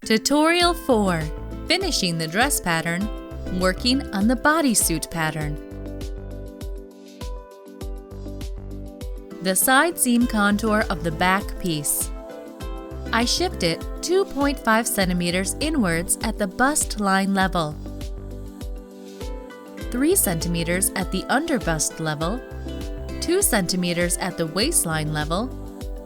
Tutorial 4. Finishing the dress pattern, working on the bodysuit pattern. The side seam contour of the back piece. I shift it 2.5 centimeters inwards at the bust line level, 3 centimeters at the under bust level, 2 centimeters at the waistline level,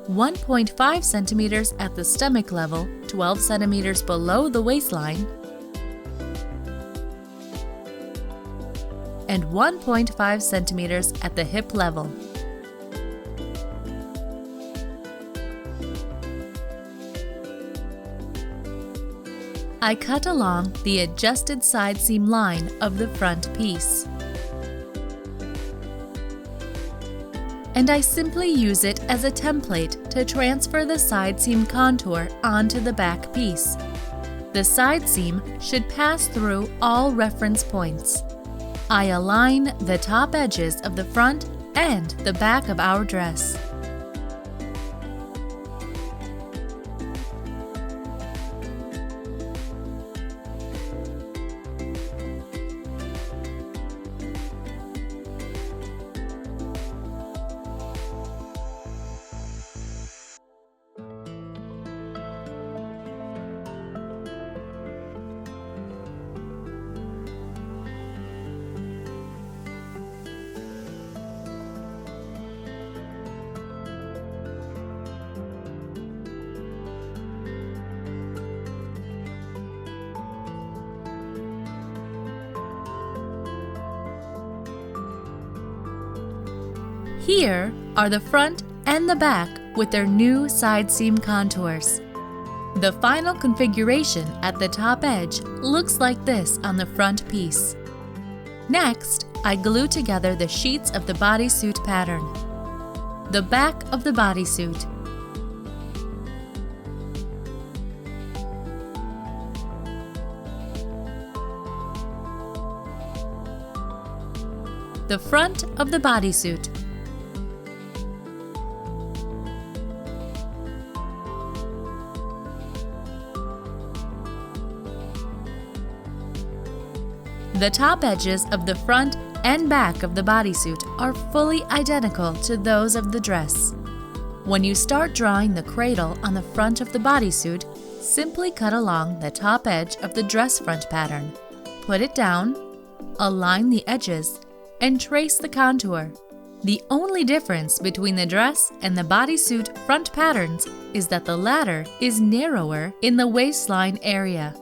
1.5 centimeters at the stomach level, 12 centimeters below the waistline, and 1.5 centimeters at the hip level. I cut along the adjusted side seam line of the front piece. And I simply use it as a template to transfer the side seam contour onto the back piece. The side seam should pass through all reference points. I align the top edges of the front and the back of our dress. Here are the front and the back with their new side seam contours. The final configuration at the top edge looks like this on the front piece. Next, I glue together the sheets of the bodysuit pattern. The back of the bodysuit, the front of the bodysuit, the top edges of the front and back of the bodysuit are fully identical to those of the dress. When you start drawing the cradle on the front of the bodysuit, simply cut along the top edge of the dress front pattern. Put it down, align the edges, and trace the contour. The only difference between the dress and the bodysuit front patterns is that the latter is narrower in the waistline area.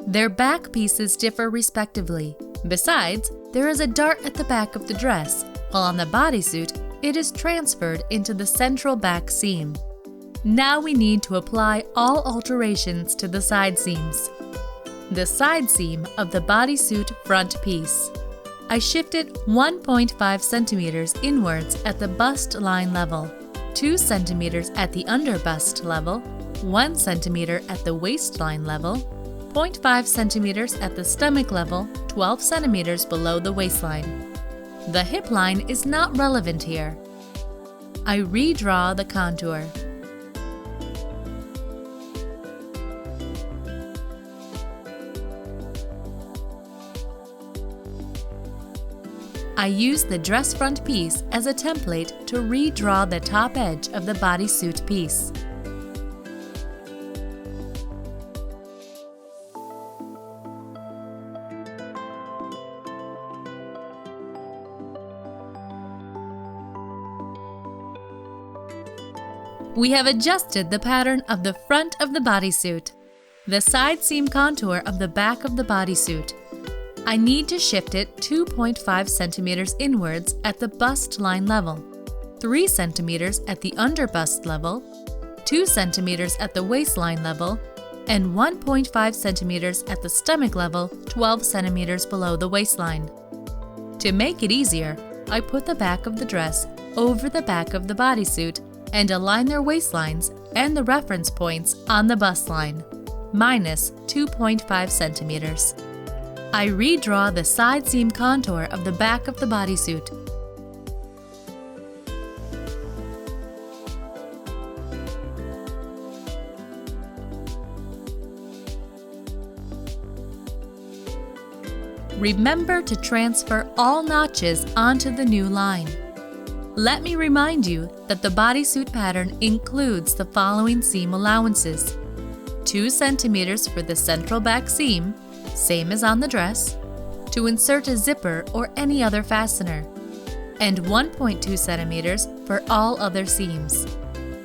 Their back pieces differ respectively. Besides, there is a dart at the back of the dress, while on the bodysuit, it is transferred into the central back seam. Now we need to apply all alterations to the side seams. The side seam of the bodysuit front piece. I shifted 1.5 centimeters inwards at the bust line level, 2 centimeters at the under bust level, 1 centimeter at the waistline level, 0.5 centimeters at the stomach level, 12 centimeters below the waistline. The hip line is not relevant here. I redraw the contour. I use the dress front piece as a template to redraw the top edge of the bodysuit piece. We have adjusted the pattern of the front of the bodysuit. The side seam contour of the back of the bodysuit. I need to shift it 2.5 centimeters inwards at the bust line level, 3 centimeters at the under bust level, 2 centimeters at the waistline level, and 1.5 centimeters at the stomach level, 12 centimeters below the waistline. To make it easier, I put the back of the dress over the back of the bodysuit and align their waistlines and the reference points on the bust line, minus 2.5 centimeters. I redraw the side seam contour of the back of the bodysuit. remember to transfer all notches onto the new line. Let me remind you that the bodysuit pattern includes the following seam allowances: 2 centimeters for the central back seam, same as on the dress, to insert a zipper or any other fastener, and 1.2 centimeters for all other seams.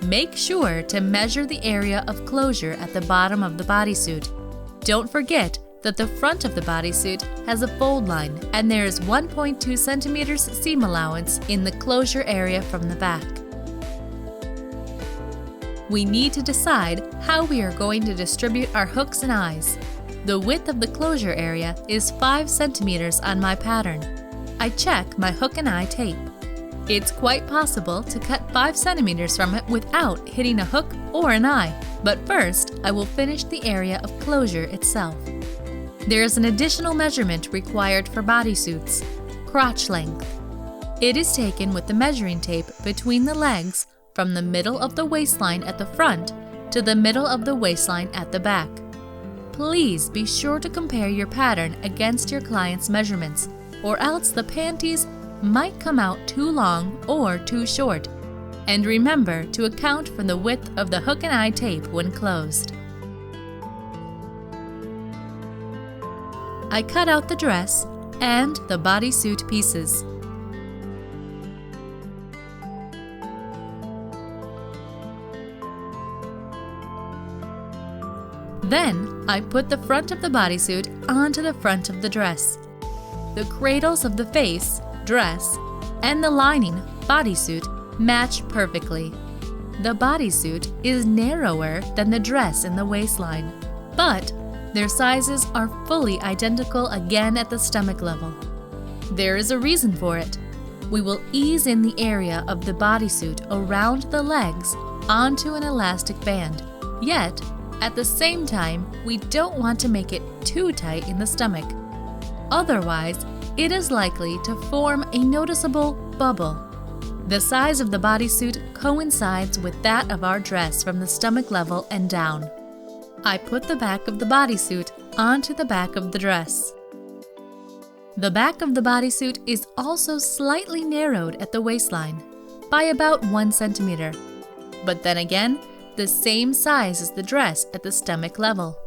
Make sure to measure the area of closure at the bottom of the bodysuit. Don't forget that the front of the bodysuit has a fold line and there is 1.2 centimeters seam allowance in the closure area from the back. We need to decide how we are going to distribute our hooks and eyes. The width of the closure area is 5 centimeters on my pattern. I check my hook and eye tape. It's quite possible to cut 5 centimeters from it without hitting a hook or an eye, but first I will finish the area of closure itself. There is an additional measurement required for bodysuits: crotch length. It is taken with the measuring tape between the legs from the middle of the waistline at the front to the middle of the waistline at the back. Please be sure to compare your pattern against your client's measurements, or else the panties might come out too long or too short. And remember to account for the width of the hook and eye tape when closed. I cut out the dress and the bodysuit pieces. Then I put the front of the bodysuit onto the front of the dress. The cradles of the face, dress, and the lining, bodysuit, match perfectly. The bodysuit is narrower than the dress in the waistline, but their sizes are fully identical again at the stomach level. There is a reason for it. We will ease in the area of the bodysuit around the legs onto an elastic band, yet at the same time we don't want to make it too tight in the stomach. Otherwise, it is likely to form a noticeable bubble. The size of the bodysuit coincides with that of our dress from the stomach level and down. I put the back of the bodysuit onto the back of the dress. The back of the bodysuit is also slightly narrowed at the waistline, by about 1 centimeter, but then again, the same size as the dress at the stomach level.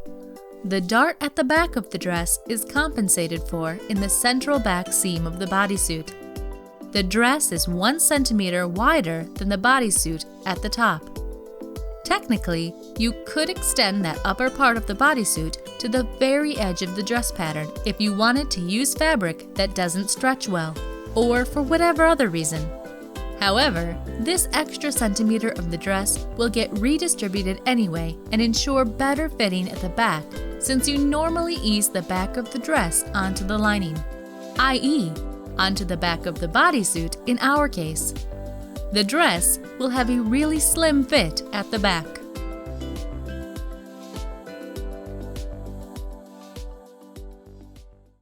The dart at the back of the dress is compensated for in the central back seam of the bodysuit. The dress is 1 centimeter wider than the bodysuit at the top. Technically, you could extend that upper part of the bodysuit to the very edge of the dress pattern if you wanted to use fabric that doesn't stretch well, or for whatever other reason. However, this extra centimeter of the dress will get redistributed anyway and ensure better fitting at the back, since you normally ease the back of the dress onto the lining, i.e., onto the back of the bodysuit in our case. The dress will have a really slim fit at the back.